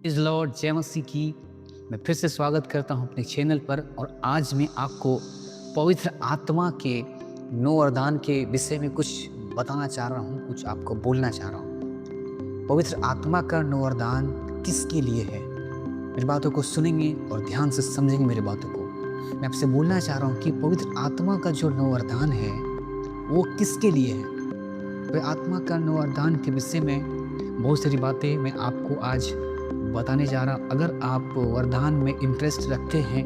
इस लॉर्ड जय मसीह की मैं फिर से स्वागत करता हूं अपने चैनल पर। और आज मैं आपको पवित्र आत्मा के 9 वरदान के विषय में कुछ बताना चाह रहा हूं, कुछ आपको बोलना चाह रहा हूं। पवित्र आत्मा का 9 वरदान किसके लिए है? मेरी बातों को सुनेंगे और ध्यान से समझेंगे मेरी बातों को। मैं आपसे बोलना चाह रहा हूं कि पवित्र आत्मा का जो 9 वरदान है वो किसके लिए है। पवित्र आत्मा का 9 वरदान के विषय में बहुत सारी बातें मैं आपको आज बताने जा रहा। अगर आप वरदान में इंटरेस्ट रखते हैं,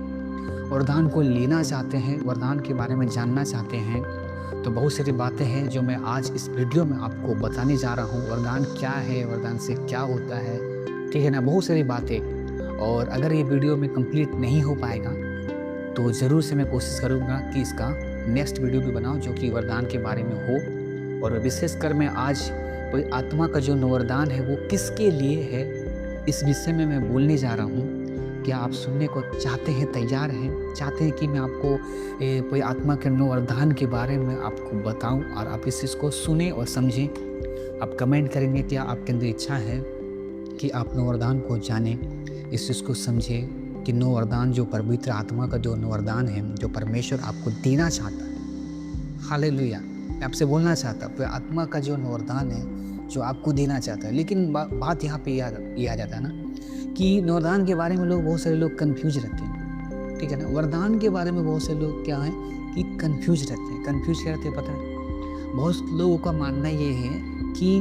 वरदान को लेना चाहते हैं, वरदान के बारे में जानना चाहते हैं, तो बहुत सारी बातें हैं जो मैं आज इस वीडियो में आपको बताने जा रहा हूँ। वरदान क्या है, वरदान से क्या होता है, ठीक है ना, बहुत सारी बातें। और अगर ये वीडियो में कंप्लीट नहीं हो पाएगा तो ज़रूर से मैं कोशिश करूँगा कि इसका नेक्स्ट वीडियो भी बनाऊँ जो कि वरदान के बारे में हो। और विशेषकर मैं आज कोई आत्मा का जो 9 वरदान है वो किसके लिए है, इस विषय में मैं बोलने जा रहा हूँ। क्या आप सुनने को चाहते हैं, तैयार हैं, चाहते हैं कि मैं आपको कोई आत्मा के 9 वरदान के बारे में आपको बताऊं और आप इस चीज़ को सुने और समझें? आप कमेंट करेंगे क्या आपके अंदर इच्छा है कि आप 9 वरदान को जानें, इस चीज़ को समझें कि 9 वरदान जो पवित्र आत्मा का जो 9 वरदान है जो परमेश्वर आपको देना चाहता है। हालेलुया। मैं आपसे बोलना चाहता हूँ आत्मा का जो 9 वरदान है जो आपको देना चाहता है। लेकिन बात यहाँ पे ये आ जाता है ना कि वरदान के बारे में बहुत सारे लोग कंफ्यूज रहते हैं, ठीक है ना। वरदान के बारे में बहुत से लोग क्या है कि कंफ्यूज रहते हैं। कंफ्यूज क्या रहते हैं पता है? बहुत लोगों का मानना ये है कि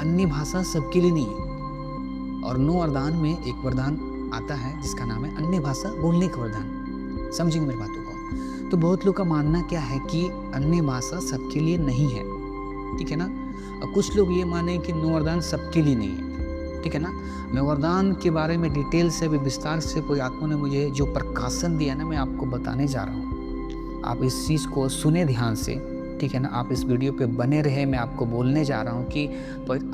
अन्य भाषा सबके लिए नहीं है। और 9 वरदान में एक वरदान आता है जिसका नाम है अन्य भाषा बोलने का वरदान। समझेंगे मेरी बातों को? तो बहुत लोग का मानना क्या है कि अन्य भाषा सबके लिए नहीं है, ठीक है ना। और कुछ लोग ये माने कि 9 वरदान सबके लिए नहीं है, ठीक है ना। मैं वरदान के बारे में डिटेल से भी विस्तार से कोई आत्मा ने मुझे जो प्रकाशन दिया ना, मैं आपको बताने जा रहा हूँ। आप इस चीज़ को सुने ध्यान से, ठीक है ना। आप इस वीडियो पे बने रहे। मैं आपको बोलने जा रहा हूँ कि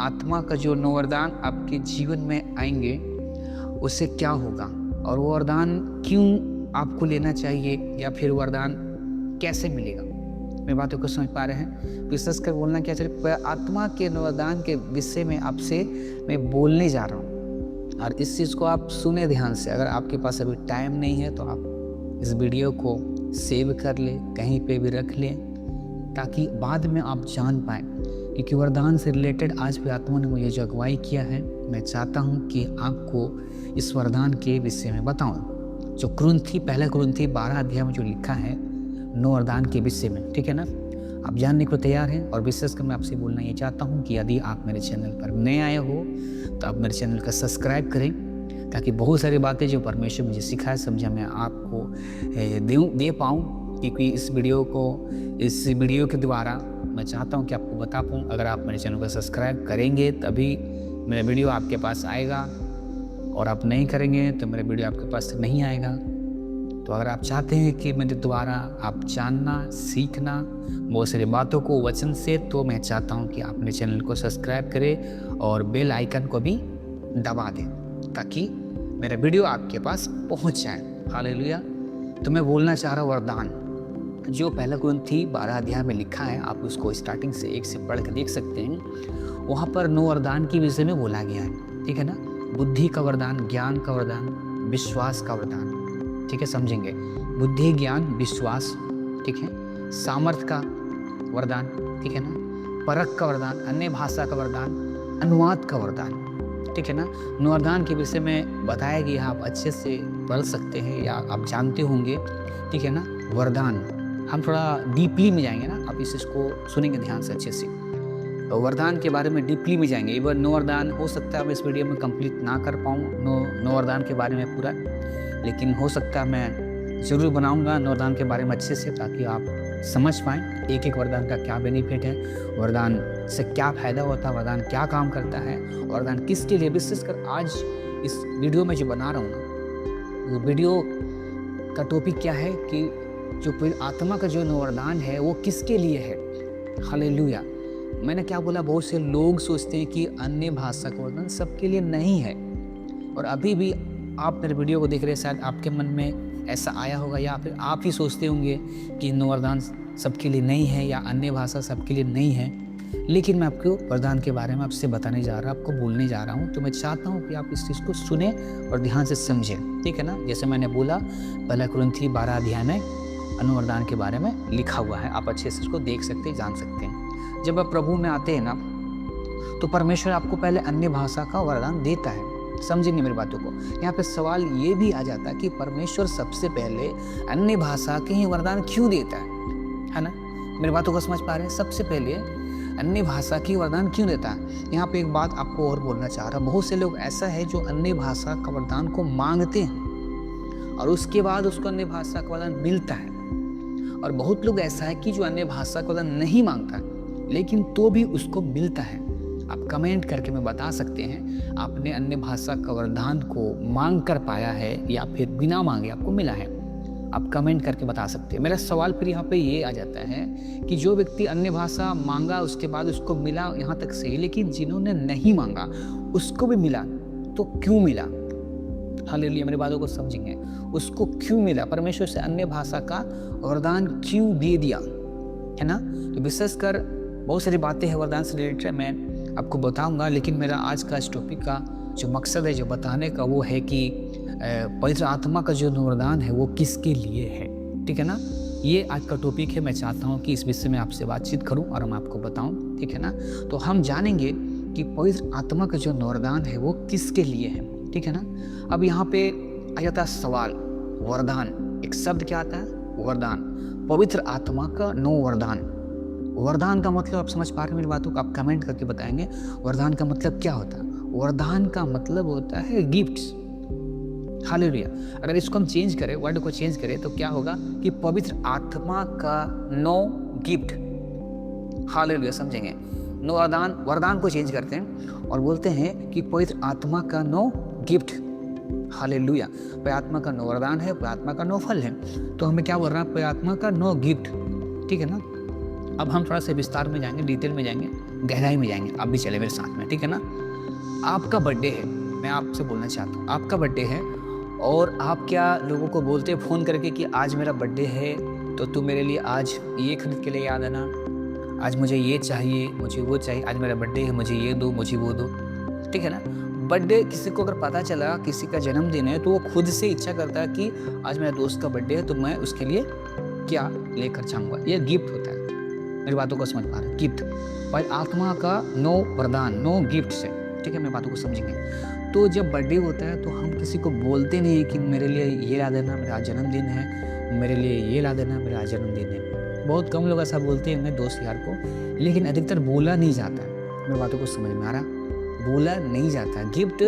आत्मा का जो 9 वरदान आपके जीवन में आएंगे उससे क्या होगा, और वो वरदान क्यों आपको लेना चाहिए, या फिर वरदान कैसे मिलेगा। मेरी बातों को समझ पा रहे हैं? विशेष कर बोलना क्या चाहिए, आत्मा के 9 वरदान के विषय में आपसे मैं बोलने जा रहा हूँ। और इस चीज़ को आप सुने ध्यान से। अगर आपके पास अभी टाइम नहीं है तो आप इस वीडियो को सेव कर लें, कहीं पे भी रख लें, ताकि बाद में आप जान पाएँ। क्योंकि वरदान से रिलेटेड आज भी आत्मा ने मुझे जो अगुवाई किया है, मैं चाहता हूँ कि आपको इस वरदान के विषय में बताऊँ जो पहला कुरिन्थी 12 अध्याय में जो लिखा है 9 वरदान के विषय में, ठीक है ना। आप जानने को तैयार हैं? और विशेषकर मैं आपसे बोलना ये चाहता हूँ कि यदि आप मेरे चैनल पर नए आए हो तो आप मेरे चैनल का सब्सक्राइब करें, ताकि बहुत सारी बातें जो परमेश्वर मुझे सिखाए समझा मैं आपको दे पाऊँ। क्योंकि इस वीडियो के द्वारा मैं चाहता हूँ कि आपको बता पाऊँ। अगर आप मेरे चैनल को सब्सक्राइब करेंगे तभी मेरा वीडियो आपके पास आएगा, और आप नहीं करेंगे तो मेरा वीडियो आपके पास नहीं आएगा। तो अगर आप चाहते हैं कि मेरे द्वारा आप जानना, सीखना बहुत सारी बातों को वचन से, तो मैं चाहता हूं कि आप मेरे चैनल को सब्सक्राइब करें और बेल आइकन को भी दबा दें, ताकि मेरा वीडियो आपके पास पहुंच जाए। हालेलुया। तो मैं बोलना चाह रहा हूँ वरदान जो पहला कुरिन्थी 12 अध्याय में लिखा है। आप उसको स्टार्टिंग से 1 से पढ़ कर देख सकते हैं। वहाँ पर 9 वरदान के विषय में बोला गया है, ठीक है ना। बुद्धि का वरदान, ज्ञान का वरदान, विश्वास का वरदान, ठीक है, समझेंगे। बुद्धि, ज्ञान, विश्वास, ठीक है। सामर्थ का वरदान, ठीक है ना। परख का वरदान, अन्य भाषा का वरदान, अनुवाद का वरदान, ठीक है ना। 9 वरदान के विषय में बताया गया, आप अच्छे से पढ़ सकते हैं या आप जानते होंगे, ठीक है ना। वरदान हम थोड़ा डीपली में जाएंगे ना, आप इस चीज़ को सुनेंगे ध्यान से अच्छे से, तो वरदान के बारे में डीपली में जाएंगे। इवन 9 वरदान हो सकता है मैं इस वीडियो में कंप्लीट ना कर पाऊँ 9 वरदान के बारे में पूरा, लेकिन हो सकता है मैं ज़रूर बनाऊंगा 9 वरदान के बारे में अच्छे से, ताकि आप समझ पाएँ एक एक वरदान का क्या बेनिफिट है, वरदान से क्या फ़ायदा होता है, वरदान क्या काम करता है, वरदान किसके लिए। विशेषकर आज इस वीडियो में जो बना रहा हूँ ना, वो वीडियो का टॉपिक क्या है कि जो आत्मा का जो 9 वरदान है वो किसके लिए है। हालेलुया। मैंने क्या बोला, बहुत से लोग सोचते हैं कि अन्य भाषा का वरदान सबके लिए नहीं है। और अभी भी आप मेरे वीडियो को देख रहे हैं, शायद आपके मन में ऐसा आया होगा, या फिर आप ही सोचते होंगे कि 9 वरदान सबके लिए नहीं है या अन्य भाषा सबके लिए नहीं है। लेकिन मैं आपको वरदान के बारे में आपसे बताने जा रहा हूँ, आपको बोलने जा रहा हूँ। तो मैं चाहता हूँ कि आप इस चीज़ को सुने और ध्यान से समझें, ठीक है ना। जैसे मैंने बोला, पहला कुरिन्थी 12 अध्याय में अनुवरदान के बारे में लिखा हुआ है। आप अच्छे से इसको देख सकते हैं, जान सकते हैं। जब आप प्रभु में आते हैं ना, तो परमेश्वर आपको पहले अन्य भाषा का वरदान देता है। समझेंगे मेरी बातों को। यहाँ पे सवाल ये भी आ जाता है कि परमेश्वर सबसे पहले अन्य भाषा के ही वरदान क्यों देता है ना। मेरी बातों को समझ पा रहे हैं? सबसे पहले अन्य भाषा की वरदान क्यों देता है। यहाँ पे एक बात आपको और बोलना चाह रहा हूँ। बहुत से लोग ऐसा है जो अन्य भाषा का वरदान को मांगते हैं और उसके बाद उसको अन्य भाषा का वरदान मिलता है, और बहुत लोग ऐसा है कि जो अन्य भाषा का वरदान नहीं मांगता लेकिन तो भी उसको मिलता है। आप कमेंट करके में बता सकते हैं आपने अन्य भाषा का वरदान को मांग कर पाया है या फिर बिना मांगे आपको मिला है। आप कमेंट करके बता सकते हैं। मेरा सवाल फिर यहाँ पे ये आ जाता है कि जो व्यक्ति अन्य भाषा मांगा उसके बाद उसको मिला, यहाँ तक सही, लेकिन जिन्होंने नहीं मांगा उसको भी मिला, तो क्यों मिला? हालेलुया, मेरी बातों को समझेंगे। उसको क्यों मिला? परमेश्वर से अन्य भाषा का वरदान क्यों दे दिया, है ना। तो विशेषकर बहुत सारी बातें हैं वरदान से रिलेटेड, मैं आपको बताऊंगा। लेकिन मेरा आज का इस टॉपिक का जो मकसद है, जो बताने का, वो है कि पवित्र आत्मा का जो वरदान है वो किसके लिए है, ठीक है ना। ये आज का टॉपिक है। मैं चाहता हूँ कि इस विषय में आपसे बातचीत करूँ और मैं आपको बताऊँ, ठीक है ना। तो हम जानेंगे कि पवित्र आत्मा का जो वरदान है वो किसके लिए है, ठीक है ना। अब यहाँ पे आ जाता है सवाल, वरदान, एक शब्द क्या आता है? वरदान। पवित्र आत्मा का वरदान। वरदान का मतलब आप समझ पा रहे हैं मेरी बातों को? आप कमेंट करके बताएंगे वरदान का मतलब क्या होता है। वरदान का मतलब होता है गिफ्ट्स। हालेलुया। अगर इसको हम चेंज करें, वर्ड को चेंज करें, तो क्या होगा कि पवित्र आत्मा का गिफ्ट। हालेलुया, समझेंगे। वरदान को चेंज करते हैं और बोलते हैं कि पवित्र आत्मा का गिफ्ट। हालेलुया। पवित्र आत्मा का वरदान है, पवित्र आत्मा का फल है। तो हमें क्या बोल रहा है? पवित्र आत्मा का गिफ्ट, ठीक है ना। अब हम थोड़ा सा विस्तार में जाएंगे, डिटेल में जाएंगे, गहराई में जाएंगे। आप भी चले मेरे साथ में, ठीक है ना। आपका बर्थडे है, मैं आपसे बोलना चाहता हूँ, आपका बर्थडे है और आप क्या लोगों को बोलते हैं फ़ोन करके कि आज मेरा बर्थडे है तो तू मेरे लिए आज ये खरीद के ले आ देना, आज मुझे ये चाहिए, मुझे वो चाहिए, आज मेरा बर्थडे है, मुझे ये दो, मुझे वो दो, ठीक है ना। बर्थडे, किसी को अगर पता चला किसी का जन्मदिन है तो वो खुद से इच्छा करता है कि आज मेरा दोस्त का बर्थडे है तो मैं उसके लिए क्या लेकर जाऊँगा। ये गिफ्ट होता है। मेरी बातों को समझ पा रहे हैं? गिफ्ट। पर आत्मा का वरदान, गिफ्ट से, ठीक है। मेरी बातों को समझेंगे। तो जब बर्थडे होता है तो हम किसी को बोलते नहीं है कि मेरे लिए ये ला देना, मेरा आज जन्मदिन है, मेरे लिए ये ला देना, मेरा आज जन्मदिन है। बहुत कम लोग ऐसा बोलते हैं अपने दोस्त यार को, लेकिन अधिकतर बोला नहीं जाता है। मेरी बातों को समझ में आ रहा? बोला नहीं जाता है। गिफ्ट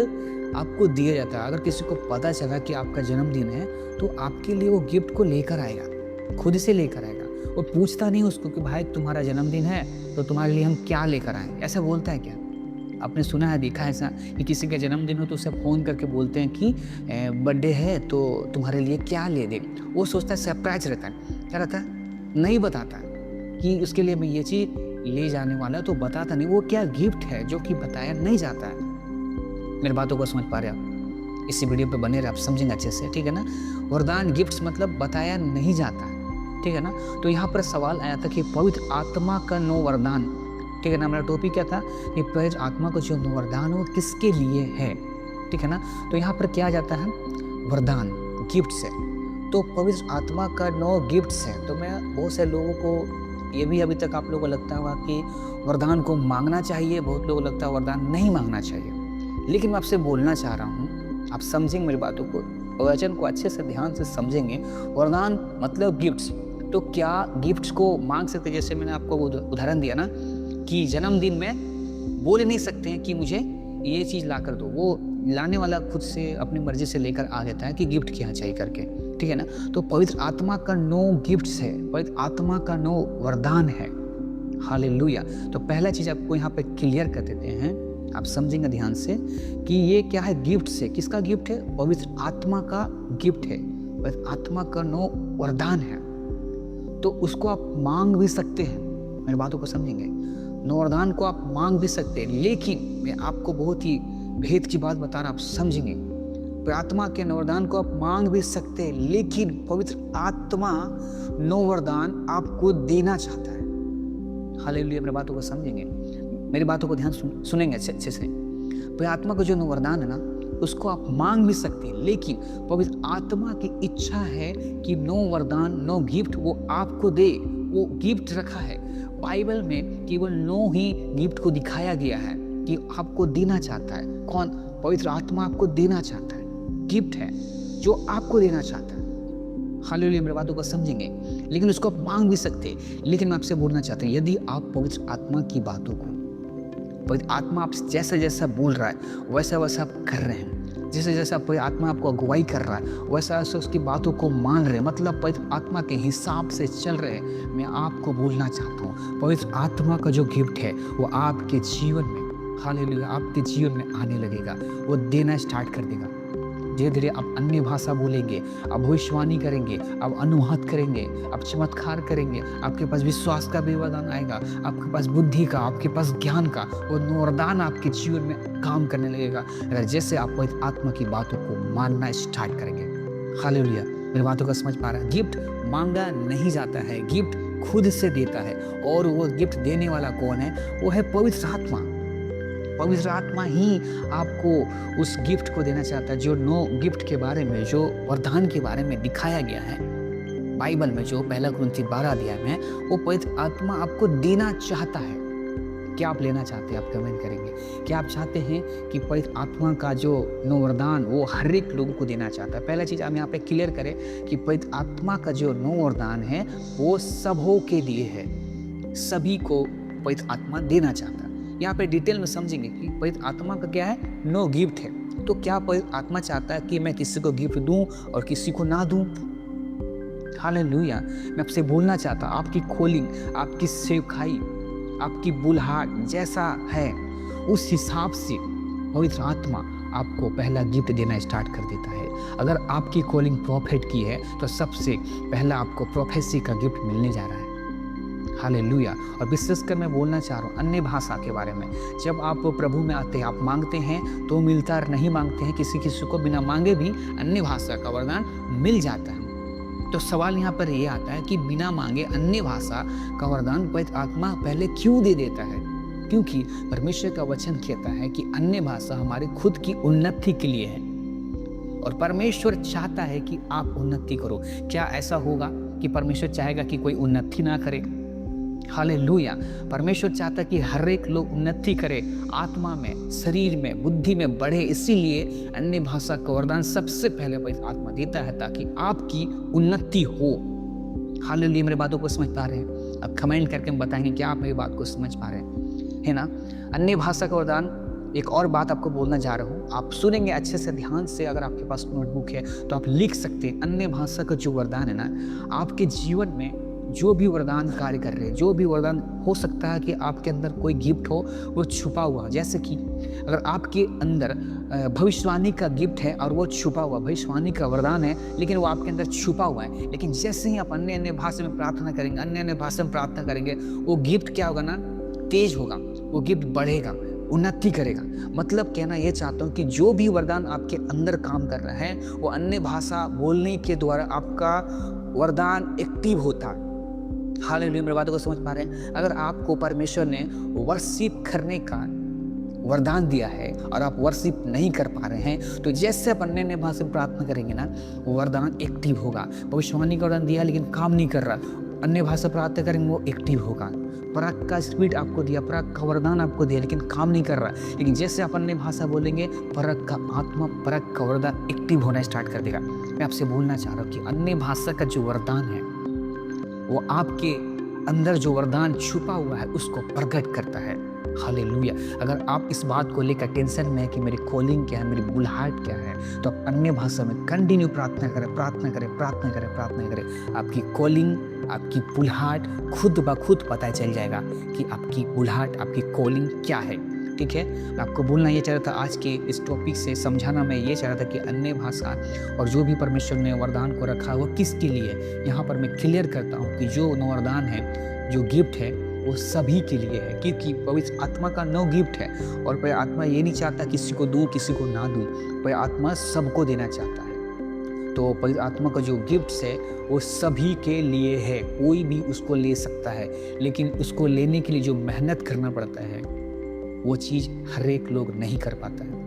आपको दिया जाता है। अगर किसी को पता चला कि आपका जन्मदिन है तो आपके लिए वो गिफ्ट को लेकर आएगा, खुद से लेकर आएगा। वो पूछता नहीं उसको कि भाई तुम्हारा जन्मदिन है तो तुम्हारे लिए हम क्या लेकर आए। ऐसा बोलता है क्या? आपने सुना है, देखा है ऐसा कि किसी का जन्मदिन हो तो उसे फ़ोन करके बोलते हैं कि बर्थडे है तो तुम्हारे लिए क्या ले दे। वो सोचता है, सरप्राइज रहता है। क्या रहता है? नहीं बताता कि उसके लिए मैं ये चीज़ ले जाने वाला, तो बताता नहीं। वो क्या गिफ्ट है जो कि बताया नहीं जाता है। मेरी बातों को समझ पा रहे आप? इसी वीडियो पे बने रहे, आप समझेंगे अच्छे से, ठीक है ना। वरदान, गिफ्ट्स मतलब बताया नहीं जाता, ठीक है ना। तो यहाँ पर सवाल आया था कि पवित्र आत्मा का वरदान, ठीक है ना। मेरा टॉपिक क्या था कि पवित्र आत्मा का जो वरदान वो किसके लिए है, ठीक है ना। तो यहाँ पर क्या आ जाता है? वरदान, गिफ्ट से। तो पवित्र आत्मा का गिफ्ट्स है। तो मैं बहुत से लोगों को, ये भी अभी तक आप लोगों को लगता होगा कि वरदान को मांगना चाहिए, बहुत लोगों को लगता है वरदान नहीं मांगना चाहिए। लेकिन मैं आपसे बोलना चाह रहा हूँ, आप समझेंगे मेरी बातों को, वचन को अच्छे से ध्यान से समझेंगे। वरदान मतलब गिफ्ट्स। तो क्या गिफ्ट्स को मांग सकते? जैसे मैंने आपको उदाहरण दिया ना कि जन्मदिन में बोल नहीं सकते हैं कि मुझे ये चीज़ ला कर दो। वो लाने वाला खुद से अपनी मर्जी से लेकर आ जाता है कि गिफ्ट क्या चाहिए करके, ठीक है ना। तो पवित्र आत्मा का गिफ्ट्स है, पवित्र आत्मा का वरदान है। हालेलुया। तो पहला चीज़ आपको यहाँ पे क्लियर कर देते हैं, आप समझेंगे ध्यान से कि ये क्या है? गिफ्ट से। किसका गिफ्ट है? पवित्र आत्मा का गिफ्ट है, पवित्र आत्मा का वरदान है। तो उसको आप मांग भी सकते हैं। मेरी बातों को समझेंगे। वरदान को आप मांग भी सकते हैं, लेकिन मैं आपको बहुत ही भेद की बात बता रहा, आप समझेंगे। आत्मा के वरदान को आप मांग भी सकते हैं, लेकिन पवित्र आत्मा वरदान आपको देना चाहता है। हालेलुया, मेरी बातों को समझेंगे, मेरी बातों को ध्यान सुनेंगे अच्छे से। पवित्र आत्मा का जो वरदान है ना, उसको आप मांग भी सकते हैं, लेकिन पवित्र आत्मा की इच्छा है कि नो वरदान, नो गिफ्ट वो आपको दे। वो गिफ्ट रखा है बाइबल में, केवल 9 ही गिफ्ट को दिखाया गया है कि आपको देना चाहता है। कौन? पवित्र आत्मा आपको देना चाहता है, गिफ्ट है जो आपको देना चाहता है। हालेलुया, मेरी बातों को समझेंगे, लेकिन उसको आप मांग भी सकते हैं। लेकिन मैं आपसे बोलना चाहता हूँ, यदि आप पवित्र आत्मा की बातों को, पवित्र आत्मा आपसे जैसा जैसा बोल रहा है वैसा वैसा आप कर रहे हैं, जैसे जैसा पवित्र आत्मा आपको अगुवाई कर रहा है वैसा वैसा उसकी बातों को मान रहे हैं, मतलब पवित्र आत्मा के हिसाब से चल रहे हैं, मैं आपको बोलना चाहता हूँ पवित्र आत्मा का जो गिफ्ट है वो आपके जीवन में, हालेलुया, आपके जीवन में आने लगेगा। वो देना स्टार्ट कर देगा। धीरे धीरे आप अन्य भाषा बोलेंगे, आप भविष्यवाणी करेंगे, आप अनुवाद करेंगे, आप चमत्कार करेंगे, आपके पास विश्वास का भी वरदान आएगा, आपके पास बुद्धि का, आपके पास ज्ञान का वो वरदान आपके जीवन में काम करने लगेगा, अगर जैसे आप पवित्र आत्मा की बातों को मानना स्टार्ट करेंगे। हालेलुया, मेरी बातों को समझ पा रहा है? गिफ्ट मांगा नहीं जाता है, गिफ्ट खुद से देता है, और वो गिफ्ट देने वाला कौन है? वो है पवित्र आत्मा। पवित्र आत्मा ही आपको उस गिफ्ट को देना चाहता है, जो 9 गिफ्ट के बारे में, जो वरदान के बारे में दिखाया गया है बाइबल में, जो 1 कुरिन्थी 12 अध्याय में, वो पवित्र आत्मा आपको देना चाहता है। क्या आप लेना चाहते हैं? आप कमेंट करेंगे। क्या आप चाहते हैं कि पवित्र आत्मा का जो 9 वरदान वो हर एक लोगों को देना चाहता है? पहला चीज़ हम यहाँ पे क्लियर करें कि पवित्र आत्मा का जो 9 वरदान है वो सबों के लिए है, सभी को पवित्र आत्मा देना चाहता है। यहाँ पे डिटेल में समझेंगे कि पवित्र आत्मा का क्या है, 9 गिफ्ट है। तो क्या पवित्र आत्मा चाहता है कि मैं किसी को गिफ्ट दूं और किसी को ना दूं? हालेलुया, मैं आपसे बोलना चाहता, आपकी कॉलिंग, आपकी सेवकाई, आपकी बुलाहट जैसा है उस हिसाब से पवित्र आत्मा आपको पहला गिफ्ट देना स्टार्ट कर देता है। अगर आपकी कॉलिंग प्रॉफेट की है तो सबसे पहला आपको प्रोफेसी का गिफ्ट मिलने जा रहा है। हालेलुया, और विशेषकर मैं बोलना चाह रहा हूँ अन्य भाषा के बारे में। जब आप प्रभु में आते हैं, आप मांगते हैं तो मिलता, नहीं मांगते हैं किसी को बिना मांगे भी अन्य भाषा का वरदान मिल जाता है। तो सवाल यहाँ पर ये आता है कि बिना मांगे अन्य भाषा का वरदान पवित्र आत्मा पहले क्यों दे देता है? क्योंकि परमेश्वर का वचन कहता है कि अन्य भाषा हमारी खुद की उन्नति के लिए है, और परमेश्वर चाहता है कि आप उन्नति करो। क्या ऐसा होगा कि परमेश्वर चाहेगा कि कोई उन्नति ना करे? हालेलुया, परमेश्वर चाहता कि हर एक लोग उन्नति करे, आत्मा में, शरीर में, बुद्धि में बढ़े। इसीलिए अन्य भाषा का वरदान सबसे पहले पवित्र आत्मा देता है ताकि आपकी उन्नति हो। हालेलुया, मेरी बातों को समझ पा रहे हैं? अब कमेंट करके बताएंगे क्या आप मेरी बात को समझ पा रहे हैं, है ना? अन्य भाषा का वरदान, एक और बात आपको बोलना जा रहा हूँ, आप सुनेंगे अच्छे से ध्यान से। अगर आपके पास नोटबुक है तो आप लिख सकते हैं। अन्य भाषा का जो वरदान है ना, आपके जीवन में जो भी वरदान कार्य कर रहे हैं, जो भी वरदान, हो सकता है कि आपके अंदर कोई गिफ्ट हो वो छुपा हुआ, जैसे कि अगर आपके अंदर भविष्यवाणी का गिफ्ट है और वो छुपा हुआ, भविष्यवाणी का वरदान है लेकिन वो आपके अंदर छुपा हुआ है, लेकिन जैसे ही आप अन्य अन्य भाषा में प्रार्थना करेंगे, अन्य अन्य भाषा में प्रार्थना करेंगे, वो गिफ्ट क्या होगा ना, तेज होगा, वो गिफ्ट बढ़ेगा, उन्नति करेगा। मतलब कहना ये चाहता हूँ कि जो भी वरदान आपके अंदर काम कर रहा है वो अन्य भाषा बोलने के द्वारा आपका वरदान एक्टिव होता है। हालेलुया, मेरी बातों को समझ पा रहे हैं? अगर आपको परमेश्वर ने वर्शिप करने का वरदान दिया है और आप वर्शिप नहीं कर पा रहे हैं, तो जैसे आप अन्य भाषा में प्रार्थना करेंगे ना, वो वरदान एक्टिव होगा। भविष्यवाणी का वरदान दिया लेकिन काम नहीं कर रहा, अन्य भाषा प्रार्थना करेंगे वो एक्टिव होगा। परख का स्पीड आपको दिया, परख का वरदान आपको दिया लेकिन काम नहीं कर रहा, लेकिन जैसे आप अन्य भाषा बोलेंगे, परख का आत्मा, परख का वरदान एक्टिव होना स्टार्ट कर देगा। मैं आपसे बोलना चाह रहा हूँ कि अन्य भाषा का जो वरदान है वो आपके अंदर जो वरदान छुपा हुआ है उसको प्रकट करता है। हालेलुया, अगर आप इस बात को लेकर टेंशन में है कि मेरी कॉलिंग क्या है, मेरी बुलाहट क्या है, तो आप अन्य भाषा में कंटिन्यू प्रार्थना करें, प्रार्थना करें, प्रार्थना करें, प्रार्थना करें। आपकी कॉलिंग, आपकी बुलाहट खुद ब खुद पता चल जाएगा कि आपकी बुलाहट, आपकी कॉलिंग क्या है। ठीक है, मैं आपको बोलना ये चाह रहा था, आज के इस टॉपिक से समझाना मैं ये चाह रहा था कि अन्य भाषा और जो भी परमेश्वर ने वरदान को रखा वो किसके लिए है। यहाँ पर मैं क्लियर करता हूँ कि जो वरदान है, जो गिफ्ट है, वो सभी के लिए है, क्योंकि पवित्र आत्मा का 9 गिफ्ट है और पवित्र आत्मा ये नहीं चाहता किसी को दूँ किसी को ना दूँ, पवित्र आत्मा सबको देना चाहता है। तो पवित्र आत्मा का जो गिफ्ट्स है वो सभी के लिए है, कोई भी उसको ले सकता है, लेकिन उसको लेने के लिए जो मेहनत करना पड़ता है वो चीज़ हर एक लोग नहीं कर पाता है।